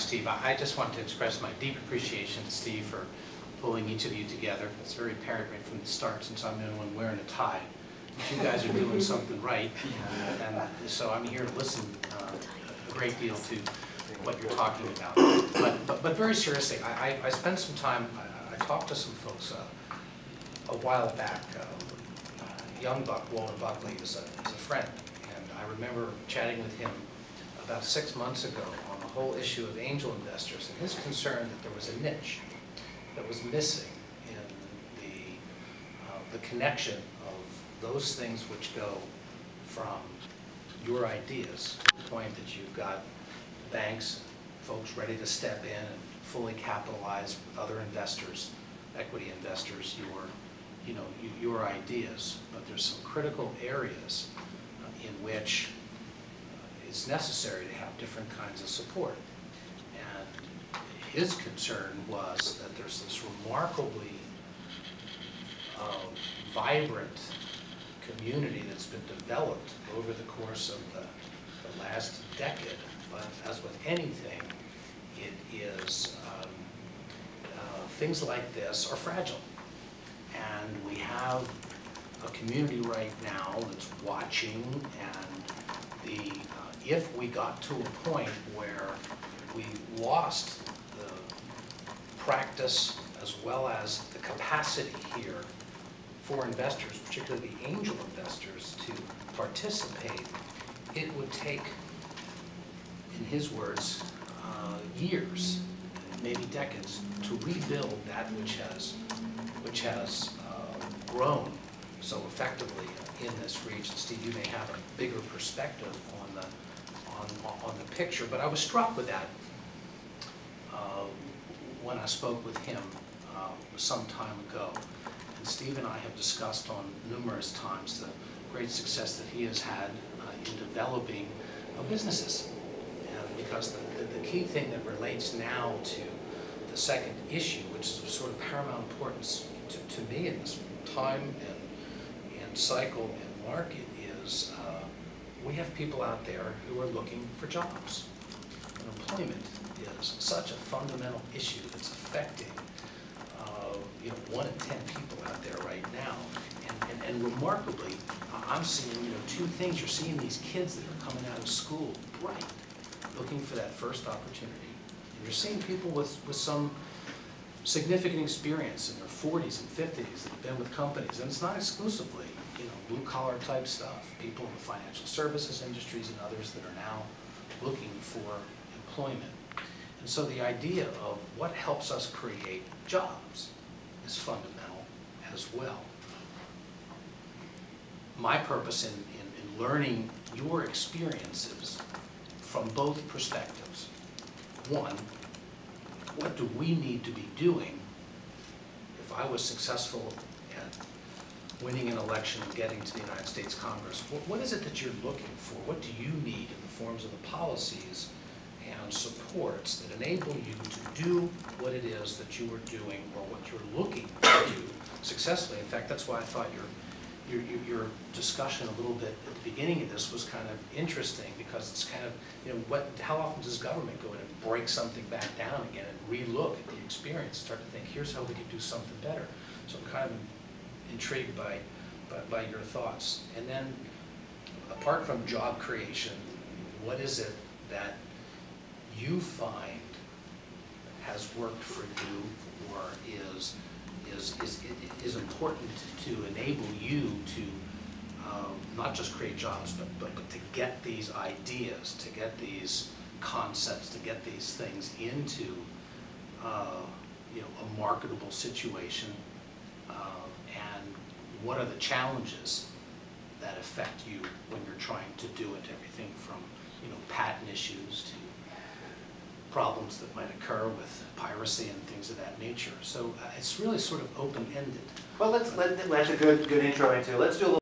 Steve. I just want to express my deep appreciation to Steve for pulling each of you together. It's very apparent right from the start, since I'm the only one wearing a tie, that you guys are doing something right. And so I'm here to listen a great deal to what you're talking about. But very seriously, I spent some time, I talked to some folks a while back. Young Buck, Walter Buckley, is a friend, and I remember chatting with him about 6 months ago on the whole issue of angel investors and his concern that there was a niche that was missing in the connection of those things which go from your ideas to the point that you've got banks, folks ready to step in and fully capitalize with other investors, equity investors, your ideas. But there's some critical areas in which it's necessary to have different kinds of support. And his concern was that there's this remarkably vibrant community that's been developed over the course of the last decade. But as with anything, it is things like this are fragile. And we have a community right now that's watching, and if we got to a point where we lost the practice as well as the capacity here for investors, particularly the angel investors, to participate, it would take, in his words, years, maybe decades, to rebuild that which has grown so effectively in this region. Steve, you may have a bigger perspective on the picture, but I was struck with that when I spoke with him some time ago. And Steve and I have discussed on numerous times the great success that he has had in developing businesses. And because the key thing that relates now to the second issue, which is of sort of paramount importance to me in this time and cycle and market, is we have people out there who are looking for jobs. And employment is such a fundamental issue that's affecting 1 in 10 people out there right now. And remarkably, I'm seeing two things. You're seeing these kids that are coming out of school bright, looking for that first opportunity. And you're seeing people with some significant experience in their 40s and 50s that have been with companies, and it's not exclusively blue-collar type stuff. People in the financial services industries and others that are now looking for employment. And so the idea of what helps us create jobs is fundamental as well. My purpose in learning your experiences from both perspectives. One, what do we need to be doing if I was successful at winning an election and getting to the United States Congress? What is it that you're looking for? What do you need in the forms of the policies and supports that enable you to do what it is that you are doing or what you're looking to do successfully? In fact, that's why I thought your discussion a little bit at the beginning of this was kind of interesting, because it's kind of, how often does government go in and break something back down again and re-look at the experience, start to think, here's how we could do something better. So I'm kind of intrigued by your thoughts. And then, apart from job creation, what is it that you find has worked for you, or is important to enable you to not just create jobs, but to get these ideas, to get these concepts, to get these things into a marketable situation, and what are the challenges that affect you when you're trying to do it? Everything from patent issues to problems that might occur with piracy and things of that nature. So it's really sort of open-ended. Well, that's a good intro into it. Let's do a little